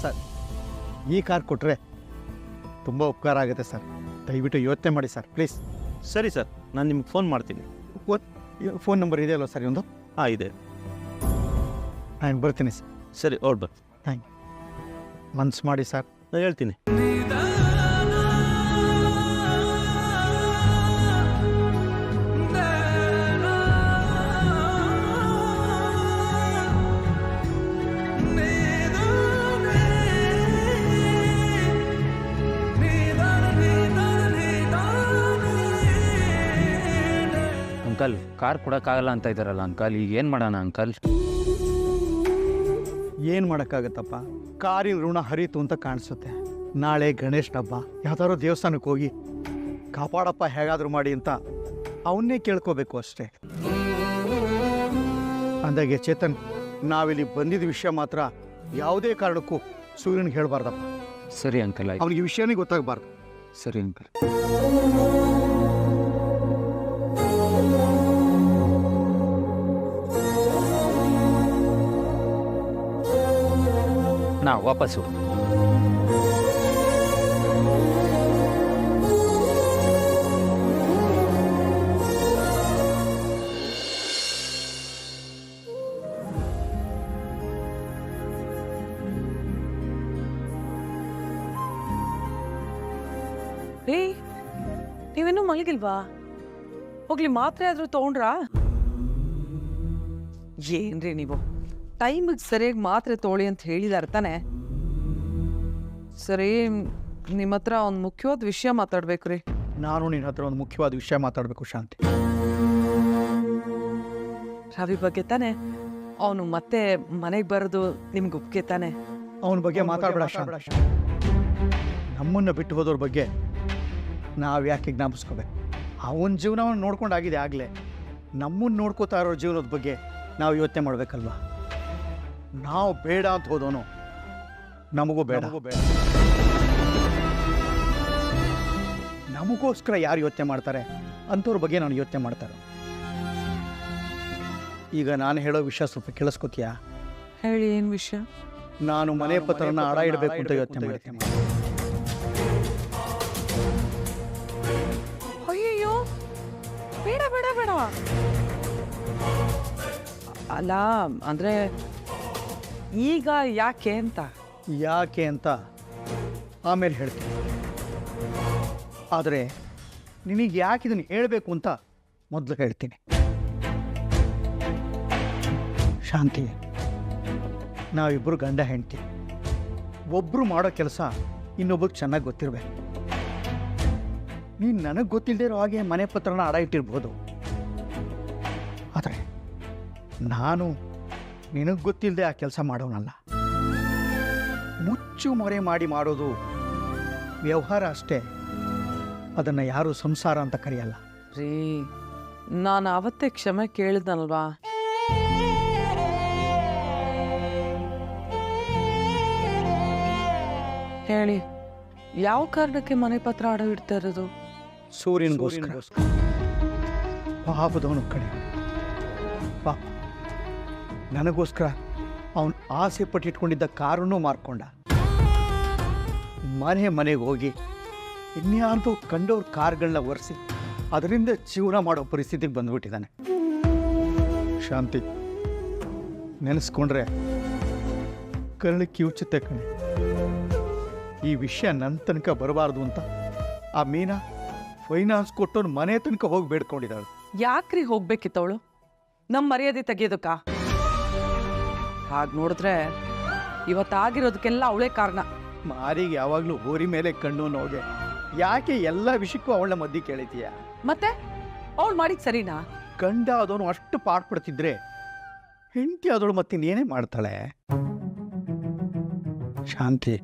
Sir, ಈ car ಕೊಟ್ಟರೆ ತುಂಬ ಉಪಕಾರ ಆಗುತ್ತೆ ಸರ್. ದಯವಿಟ್ಟು ಯೋಚನೆ ಮಾಡಿ ಸರ್, ಪ್ಲೀಸ್. ಸರಿ ಸರ್, ನಾನು ನಿಮ್ಗೆ ಫೋನ್ ಮಾಡ್ತೀನಿ. ಫೋನ್ ನಂಬರ್ ಇದೆಯಲ್ವ ಸರ್ ಒಂದು? ಹಾಂ ಇದೆ. ನಾನು ಬರ್ತೀನಿ ಸರ್. ಸರಿ, ಬರ್. Thank you. ಮನ್ಸು ಮಾಡಿ ಸರ್, ನಾನು ಹೇಳ್ತೀನಿ. ಅಂಕಲ್, ಕಾರ್ ಕೊಡೋಕ್ಕಾಗಲ್ಲ ಅಂತ ಇದ್ದಾರಲ್ಲ ಅಂಕಲ್, ಈಗ ಏನು ಮಾಡೋಣ ಅಂಕಲ್? ಏನು ಮಾಡೋಕ್ಕಾಗತ್ತಪ್ಪ, ಕಾರಿನ ಋಣ ಹರಿತು ಅಂತ ಕಾಣಿಸುತ್ತೆ. ನಾಳೆ ಗಣೇಶ್ ಹಬ್ಬ, ಯಾವ್ದಾದ್ರು ದೇವಸ್ಥಾನಕ್ಕೆ ಹೋಗಿ ಕಾಪಾಡಪ್ಪ ಹೇಗಾದರೂ ಮಾಡಿ ಅಂತ ಅವನ್ನೇ ಕೇಳ್ಕೋಬೇಕು ಅಷ್ಟೇ. ಅಂದಾಗೆ ಚೇತನ್, ನಾವಿಲ್ಲಿ ಬಂದಿದ್ದ ವಿಷಯ ಮಾತ್ರ ಯಾವುದೇ ಕಾರಣಕ್ಕೂ ಸೂರ್ಯನಿಗೆ ಹೇಳಬಾರ್ದಪ್ಪ. ಸರಿ ಅಂಕಲ್, ಆಯ್ತು. ಅವನಿಗೆ ವಿಷಯನೇ ಗೊತ್ತಾಗಬಾರ್ದು. ಸರಿ ಅಂಕಲ್. ನಾ ವಾಪಸ್ಸು. ರೀ, ನೀವೇನು ಮಲಗಿಲ್ವಾ? ಹೋಗ್ಲಿ, ಮಾತ್ರೆ ಆದ್ರೂ ತಗೊಂಡ್ರಾ? ಏನ್ರಿ ನೀವು ಟೈಮಿಗೆ ಸರಿಯಾಗಿ ಮಾತ್ರೆ ತೊಗೊಳ್ಳಿ ಅಂತ ಹೇಳಿದಾರೆ ತಾನೆ? ಸರಿ, ನಿಮ್ಮ ಹತ್ರ ಒಂದು ಮುಖ್ಯವಾದ ವಿಷಯ ಮಾತಾಡ್ಬೇಕು ರೀ. ನಾನು ನಿನ್ನ ಹತ್ರ ಒಂದು ಮುಖ್ಯವಾದ ವಿಷಯ ಮಾತಾಡಬೇಕು ಶಾಂತಿ. ರವಿ ಬಗ್ಗೆ ತಾನೆ? ಅವನು ಮತ್ತೆ ಮನೆಗೆ ಬರೋದು ನಿಮ್ಗೆ ಒಪ್ಪಿಗೆ ತಾನೆ? ಅವನ ಬಗ್ಗೆ ಮಾತಾಡಬೇಡ ಶಾಂತಿ. ನಮ್ಮನ್ನು ಬಿಟ್ಟು ಹೋದವ್ರ ಬಗ್ಗೆ ನಾವು ಯಾಕೆ ಜ್ಞಾಪಿಸ್ಕೋಬೇಕು? ಅವನ ಜೀವನವನ್ನು ನೋಡ್ಕೊಂಡಾಗಿದೆ ಆಗಲೇ. ನಮ್ಮನ್ನು ನೋಡ್ಕೋತಾ ಇರೋ ಜೀವನದ ಬಗ್ಗೆ ನಾವು ಯೋಚನೆ ಮಾಡಬೇಕಲ್ವಾ? ನಾವು ಬೇಡ ಅಂತ ಹೋದವನು ನಮಗೂ ಬೇಡ. ನಮಗೋಸ್ಕರ ಯಾರು ಯೋಚನೆ ಮಾಡ್ತಾರೆ ಅಂಥವ್ರ ಬಗ್ಗೆ ನಾನು ಯೋಚನೆ ಮಾಡ್ತಾರೆ. ಈಗ ನಾನು ಹೇಳೋ ವಿಷಯ ಸ್ವಲ್ಪ ಕೇಳಿಸ್ಕೊತೀಯಾ? ಹೇಳಿ, ಏನು ವಿಷಯ? ನಾನು ಮನೆ ಪತ್ರನ ಅಡ ಇಡಬೇಕು ಅಂತ ಯೋಚನೆ ಮಾಡ್ತೀನಿ. ಅಯ್ಯಯ್ಯೋ, ಬೇಡ ಬೇಡ ಬೇಡ. ಅಲ್ಲ, ಅಂದರೆ ಈಗ ಯಾಕೆ ಅಂತ? ಯಾಕೆ ಅಂತ ಆಮೇಲೆ ಹೇಳ್ತೀನಿ. ಆದರೆ ನಿನಗೆ ಯಾಕೆ ಇದನ್ನು ಹೇಳಬೇಕು ಅಂತ ಮೊದಲು ಹೇಳ್ತೀನಿ. ಶಾಂತಿ, ನಾವಿಬ್ಬರು ಗಂಡ ಹೆಂಡ್ತಿ. ಒಬ್ಬರು ಮಾಡೋ ಕೆಲಸ ಇನ್ನೊಬ್ಬರಿಗೆ ಚೆನ್ನಾಗಿ ಗೊತ್ತಿರಬೇಕು. ನೀನು ನನಗೆ ಗೊತ್ತಿಲ್ಲದೆ ಇರೋ ಹಾಗೆ ಮನೆ ಪತ್ರನ ಅಡ ಇಟ್ಟಿರ್ಬೋದು. ಆದರೆ ನಾನು ನಿನಗೆ ಗೊತ್ತಿಲ್ಲದೆ ಆ ಕೆಲಸ ಮಾಡೋನಲ್ಲ. ಮುಚ್ಚು ಮೊರೆ ಮಾಡಿ ಮಾಡೋದು ವ್ಯವಹಾರ ಅಷ್ಟೇ. ಅದನ್ನು ಯಾರೂ ಸಂಸಾರ ಅಂತ ಕರೆಯಲ್ಲ. ರೀ, ನಾನು ಅವತ್ತೇ ಕ್ಷಮೆ ಕೇಳಿದ್ನಲ್ವಾ? ಹೇಳಿ, ಯಾವ ಕಾರಣಕ್ಕೆ ಮನೆ ಪತ್ರ ಅಡ ಇಡ್ತಾ ಇರೋದು? ಸೂರ್ಯನಿಗೋಸ್ಕರ. ಪಾಪದವನು ಕಡೆ ಪಾಪ. ನನಗೋಸ್ಕರ ಅವನು ಆಸೆ ಪಟ್ಟಿಟ್ಕೊಂಡಿದ್ದ ಕಾರನ್ನು ಮಾರ್ಕೊಂಡ. ಮನೆಗೆ ಹೋಗಿ ಇನ್ಯಾರ್ದು ಕಂಡವ್ರ ಕಾರ್ಗಳನ್ನ ಒರೆಸಿ ಅದರಿಂದ ಜೀವನ ಮಾಡೋ ಪರಿಸ್ಥಿತಿಗೆ ಬಂದ್ಬಿಟ್ಟಿದ್ದಾನೆ. ಶಾಂತಿ, ನೆನೆಸ್ಕೊಂಡ್ರೆ ಕರಳಿ ಕಿವುಚುತ್ತೆ ಕಣೆ. ಈ ವಿಷಯ ನನ್ನ ತನಕ ಬರಬಾರ್ದು ಅಂತ ಆ ಮೀನಾ ಫೈನಾನ್ಸ್ ಕೊಟ್ಟವನು ಮನೆ ತನಕ ಹೋಗಿ ಬೇಡ್ಕೊಂಡಿದ್ದಾಳು. ಯಾಕ್ರಿ ಹೋಗ್ಬೇಕಿತ್ತವಳು? ನಮ್ಮ ಮರ್ಯಾದೆ ತೆಗೆಯೋದಕ್ಕ? ಹಾಗೆ ನೋಡಿದ್ರೆ ಇವತ್ತಾಗಿರೋದಕ್ಕೆಲ್ಲ ಅವಳೇ ಕಾರಣ. ಮಾರಿಗೆ ಯಾವಾಗಲೂ ಹೋರಿ ಮೇಲೆ ಕಣ್ಣು ನೋಗೆ. ಯಾಕೆ ಎಲ್ಲ ವಿಷಯಕ್ಕೂ ಅವಳ ಮಧ್ಯೆ ಕೇಳಿತೀಯ? ಮತ್ತೆ ಅವಳು ಮಾಡಿದ್ ಸರಿನಾ? ಗಂಡ ಅದವನು ಅಷ್ಟು ಪಾಡ್ಪಡ್ತಿದ್ರೆ ಹೆಂಡತಿ ಆದವಳು ಮತ್ತಿನ್ನೇನೇ ಮಾಡ್ತಾಳೆ? ಶಾಂತಿ,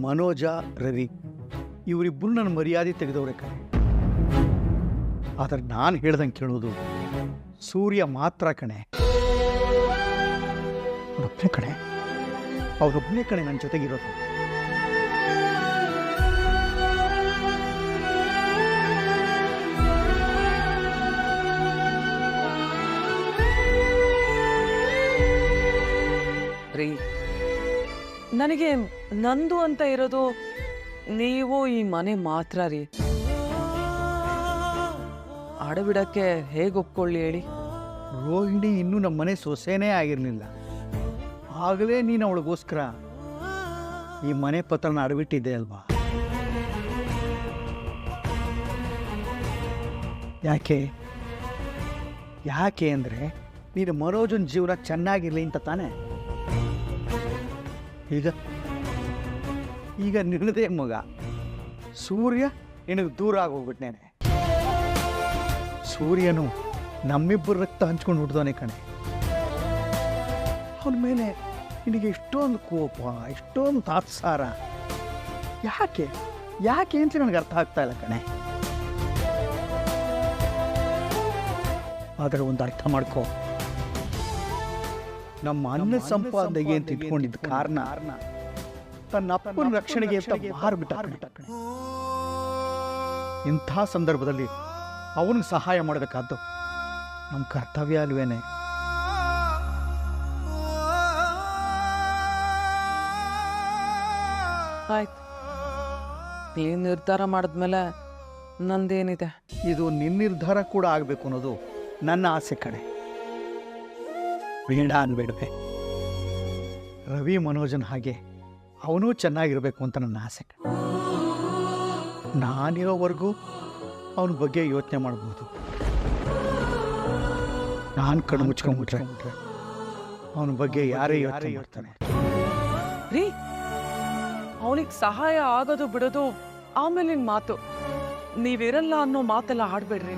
ಮನೋಜ, ರವಿ ಇವರಿಬ್ಬರು ನನ್ನ ಮರ್ಯಾದೆ ತೆಗೆದವ್ರೆ ಕಣೆ. ಆದರೆ ನಾನು ಹೇಳ್ದಂಗೆ ಕೇಳೋದು ಸೂರ್ಯ ಮಾತ್ರ ಕಣೆ. ಅವರೊಬ್ಬನೇ ಕಣೆ, ಅವರೊಬ್ಬನೇ ಕಣೆ ನನ್ನ ಜೊತೆಗಿರೋದು. ರೀ, ನನಗೆ ನಂದು ಅಂತ ಇರೋದು ನೀವು ಈ ಮನೆ ಮಾತ್ರ ರೀ. ಆಡಬಿಡಕ್ಕೆ ಹೇಗೆ ಒಪ್ಕೊಳ್ಳಿ ಹೇಳಿ? ರೋಹಿಣಿ ಇನ್ನೂ ನಮ್ಮ ಮನೆ ಸೊಸೆನೇ ಆಗಿರಲಿಲ್ಲ, ಆಗಲೇ ನೀನು ಅವಳಿಗೋಸ್ಕರ ಈ ಮನೆ ಪತ್ರನ ಅಡವಿಟ್ಟಿದ್ದೆ ಅಲ್ವಾ? ಯಾಕೆ ಯಾಕೆ ಅಂದರೆ ನೀನು ಮನೋಜನ ಜೀವನ ಚೆನ್ನಾಗಿರಲಿ ಅಂತ ತಾನೆ. ಈಗ ಈಗ ನಿನ್ನದೇ ಮಗ ಸೂರ್ಯ ನಿನಗೆ ದೂರ ಆಗೋಗ್ಬಿಟ್ನೇನೆ. ಸೂರ್ಯನು ನಮ್ಮಿಬ್ಬರು ರಕ್ತ ಹಂಚ್ಕೊಂಡು ಹುಡ್ದವನೇ ಕಣೆ. ಅವನ ಮೇಲೆ ನಿನಗೆ ಇಷ್ಟೊಂದು ಕೋಪ, ಇಷ್ಟೊಂದು ತಾತ್ಸಾರ ಯಾಕೆ ಯಾಕೆ ಅಂತ ನನಗೆ ಅರ್ಥ ಆಗ್ತಾ ಇಲ್ಲ ಕಣೆ. ಆದರೆ ಒಂದು ಅರ್ಥ ಮಾಡ್ಕೋ, ನಮ್ಮ ಅನ್ನ ಸಂಪಾದನೆಗೆ ಅಂತ ಇಟ್ಕೊಂಡಿದ್ದ ಕಾರಣ ತನ್ನ ಅಪ್ಪನ ರಕ್ಷಣೆಗೆ ಅಂತ ಮಾರ್ಬಿಟ್ಟ ಕಣೆ. ಇಂಥ ಸಂದರ್ಭದಲ್ಲಿ ಅವನಿಗೆ ಸಹಾಯ ಮಾಡಬೇಕಾದ್ದು ನಮ್ಮ ಕರ್ತವ್ಯ ಅಲ್ವೇನೆ. ಆಯ್ತು, ನೀವು ನಿರ್ಧಾರ ಮಾಡಿದ್ಮೇಲೆ ನಂದೇನಿದೆ? ಇದು ನಿನ್ನ ನಿರ್ಧಾರ ಕೂಡ ಆಗಬೇಕು ಅನ್ನೋದು ನನ್ನ ಆಸೆ ಕಣೆ. ಬೇಡ ಅನ್ಬೇಡವೆ, ರವಿ ಮನೋಜನ್ ಹಾಗೆ ಅವನೂ ಚೆನ್ನಾಗಿರಬೇಕು ಅಂತ ನನ್ನ ಆಸೆ ಕಣೆ. ನಾನಿರೋವರೆಗೂ ಅವನ ಬಗ್ಗೆ ಯೋಚನೆ ಮಾಡ್ಬೋದು. ನಾನು ಕಣ್ಣು ಮುಚ್ಕೊಂಡ್ಬಿಟ್ರೆ ಅವನ ಬಗ್ಗೆ ಯಾರೇ ಯೋಚನೆ ಮಾಡ್ತಾನೆ. ರೀ, ಅವನಿಗೆ ಸಹಾಯ ಆಗೋದು ಬಿಡೋದು ಆಮೇಲಿನ ಮಾತು. ನೀವಿರಲ್ಲ ಅನ್ನೋ ಮಾತೆಲ್ಲ ಆಡ್ಬೇಡ್ರಿ.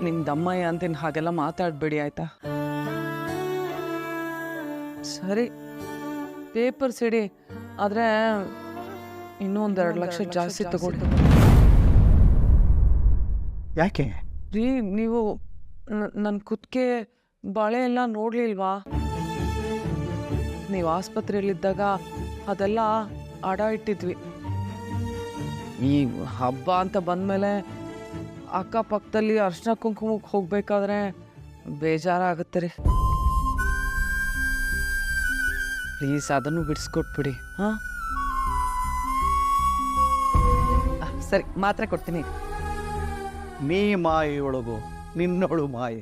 ನಿಮ್ ದಮ್ಮಯ್ಯ ಅಂತಿನ ಹಾಗೆಲ್ಲ ಮಾತಾಡ್ಬೇಡಿ ಆಯ್ತಾ? ಸರಿ, ಪೇಪರ್ಸ್ ಇಡಿ, ಆದ್ರೆ ಇನ್ನೂ 1-2 ಲಕ್ಷ ಜಾಸ್ತಿ ತಗೊಳ್ಳಿ. ಯಾಕೆ ರೀ, ನೀವು ನನ್ನ ಕುತ್ತಿಗೆ ಬಾಳೆ ಎಲ್ಲ ನೋಡ್ಲಿಲ್ವಾ? ನೀವು ಆಸ್ಪತ್ರೆಯಲ್ಲಿದ್ದಾಗ ಅದೆಲ್ಲ ಅಡ ಇಟ್ಟಿದ್ವಿ. ಈ ಹಬ್ಬ ಅಂತ ಬಂದಮೇಲೆ ಅಕ್ಕಪಕ್ಕದಲ್ಲಿ ಅರ್ಶಿನ ಕುಂಕುಮಕ್ಕೆ ಹೋಗ್ಬೇಕಾದ್ರೆ ಬೇಜಾರಾಗುತ್ತೆ ರೀ. ಪ್ಲೀಸ್ ಅದನ್ನು ಬಿಡಿಸ್ಕೊಟ್ಬಿಡಿ. ಹಾಂ, ಸರಿ, ಮಾತ್ರೆ ಕೊಡ್ತೀನಿ. ನೀ ಮಾಯೆಯೊಳಗು ನಿನ್ನೊಳು ಮಾಯೆ,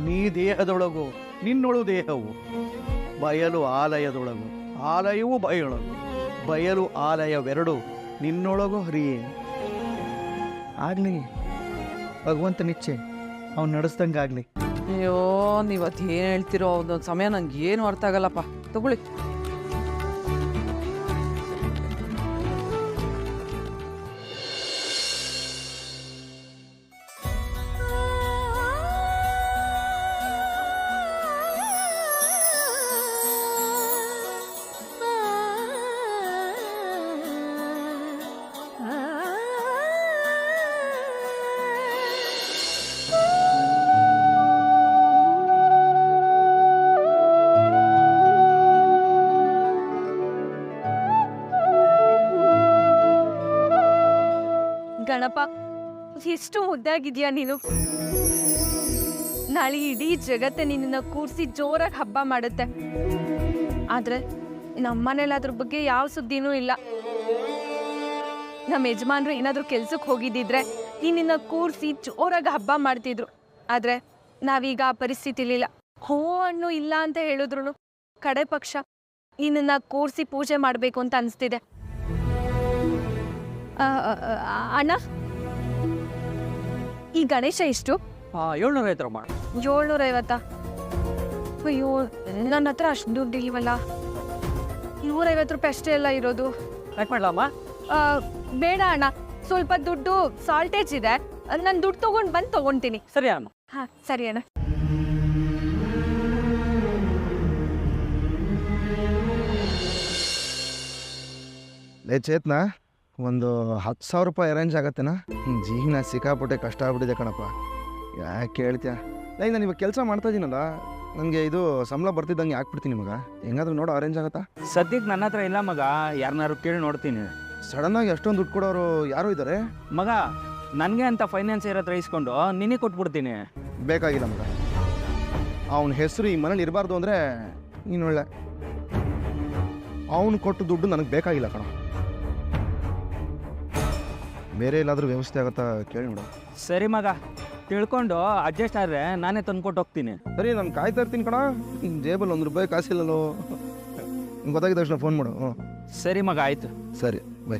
ನೀ ದೇಹದೊಳಗು ನಿನ್ನೊಳು ದೇಹವು, ಬಯಲು ಆಲಯದೊಳಗು ಆಲಯವೂ ಬಯಲೊಳಗು, ಬಯಲು ಆಲಯವೆರಡು ನಿನ್ನೊಳಗು ಹರಿಯೇ. ಆಗಲಿ, ಭಗವಂತನಿಚ್ಛೆ ಅವ್ನು ನಡೆಸ್ದಂಗಾಗಲಿ. ಅಯ್ಯೋ, ನೀವತ್ತು ಏನು ಹೇಳ್ತಿರೋ ಒಂದೊಂದು ಸಮಯ ನಂಗೆ ಏನು ಅರ್ಥ ಆಗಲ್ಲಪ್ಪ. ತಗೊಳ್ಳಿ. ಗಣಪ, ಎಷ್ಟು ಮುದ್ದಾಗಿದ್ಯಾ ನೀನು. ನಾಳೆ ಇಡೀ ಜಗತ್ತೆ ನಿನ್ನ ಕೂರಿಸಿ ಜೋರಾಗಿ ಹಬ್ಬ ಮಾಡುತ್ತೆ. ಆದ್ರೆ ನಮ್ಮನೇಲಿ ಅದ್ರ ಬಗ್ಗೆ ಯಾವ ಸುದ್ದಿನೂ ಇಲ್ಲ. ನಮ್ಮ ಯಜಮಾನ್ರು ಏನಾದರೂ ಕೆಲ್ಸಕ್ಕೆ ಹೋಗಿದ್ದಿದ್ರೆ ನಿನ್ನ ಕೂರಿಸಿ ಜೋರಾಗಿ ಹಬ್ಬ ಮಾಡ್ತಿದ್ರು. ಆದ್ರೆ ನಾವೀಗ ಆ ಪರಿಸ್ಥಿತಿಲಿಲ್ಲ. ಹೋ ಹಣ್ಣು ಇಲ್ಲ ಅಂತ ಹೇಳಿದ್ರು ಕಡೆ ಪಕ್ಷ ನಿನ್ನ ಕೂರಿಸಿ ಪೂಜೆ ಮಾಡಬೇಕು ಅಂತ ಅನಿಸ್ತಿದೆ. ಅಣ್ಣ, ಈ ಗಣೇಶ ಎಷ್ಟು? 750 ಅಮ್ಮ. 750? ಅಯ್ಯೋ, ನನ್ನ ಹತ್ರ ಅಷ್ಟು ದುಡ್ಡು ಇಲ್ವಲ್ಲ. 150 ರೂಪಾಯಿ ಅಷ್ಟೇ ಎಲ್ಲ ಇರೋದು. ಯಾಕೆ ಮಾಡಲಮ್ಮ? ಬೇಡ ಅಣ್ಣ, ಸ್ವಲ್ಪ ದುಡ್ಡು ಸಾಲ್ಟೇಜ್ ಇದೆ. ನಾನು ದುಡ್ಡು ತಗೊಂಡು ಬಂದು ತಗೊಳ್ತೀನಿ. ಸರಿ ಅಮ್ಮ. ಹಾಂ, ಸರಿ ಅಣ್ಣ. ಲೇ ಚೇತ್ನ, ಒಂದು 10,000 ರೂಪಾಯಿ ಅರೇಂಜ್ ಆಗತ್ತೇನಾ? ಜೀವನ ಸಿಕ್ಕಾಪಟ್ಟೆ ಕಷ್ಟ ಆಗ್ಬಿಟ್ಟಿದೆ ಕಣಪ್ಪ. ಯಾಕೆ ಹೇಳ್ತೀಯ? ಲೈ, ನಾನು ಇವಾಗ ಕೆಲಸ ಮಾಡ್ತಾ ಇದ್ದೀನಲ್ಲ, ನನಗೆ ಇದು ಸಂಬಳ ಬರ್ತಿದ್ದಂಗೆ ಹಾಕ್ಬಿಡ್ತೀನಿ ಮಗ. ಹೆಂಗಾದ್ರೂ ನೋಡು, ಅರೇಂಜ್ ಆಗುತ್ತಾ? ಸದ್ಯಕ್ಕೆ ನನ್ನ ಹತ್ರ ಇಲ್ಲ ಮಗ, ಯಾರನ್ನಾರು ಕೇಳಿ ನೋಡ್ತೀನಿ. ಸಡನ್ನಾಗಿ ಅಷ್ಟೊಂದು ದುಡ್ಡು ಕೊಡೋರು ಯಾರು ಇದ್ದಾರೆ ಮಗ? ನನಗೆ ಅಂತ ಫೈನಾನ್ಸಿಯರ್ ಹತ್ರ ಇಸ್ಕೊಂಡು ನಿನಗೆ ಕೊಟ್ಬಿಡ್ತೀನಿ. ಬೇಕಾಗಿಲ್ಲ ಮಗ. ಅವನ ಹೆಸರು ಈ ಮನೇಲಿ ಇರಬಾರ್ದು ಅಂದರೆ ನೀನು ಒಳ್ಳೆ. ಅವನು ಕೊಟ್ಟು ದುಡ್ಡು ನನಗೆ ಬೇಕಾಗಿಲ್ಲ ಕಣ. ಬೇರೆ ಎಲ್ಲಾದರೂ ವ್ಯವಸ್ಥೆ ಆಗುತ್ತಾ ಕೇಳಿ ನೋಡು. ಸರಿ ಮಗ, ತಿಳ್ಕೊಂಡು ಅಡ್ಜಸ್ಟ್ ಆದರೆ ನಾನೇ ತಂದ್ಕೊಟ್ಟು ಹೋಗ್ತೀನಿ. ಸರಿ, ನಾನು ಕಾಯ್ತಾ ಇರ್ತೀನಿ ಕಣ. ಜೇಬಲ್ಲಿ ₹1 ಕಾಸಿಲ್ಲಲ್ಲೋ. ಗೊತ್ತಾಗಿದ್ದ ತಕ್ಷಣ ಫೋನ್ ಮಾಡು. ಹ್ಞೂ ಸರಿ ಮಗ, ಆಯಿತು. ಸರಿ, ಬೈ.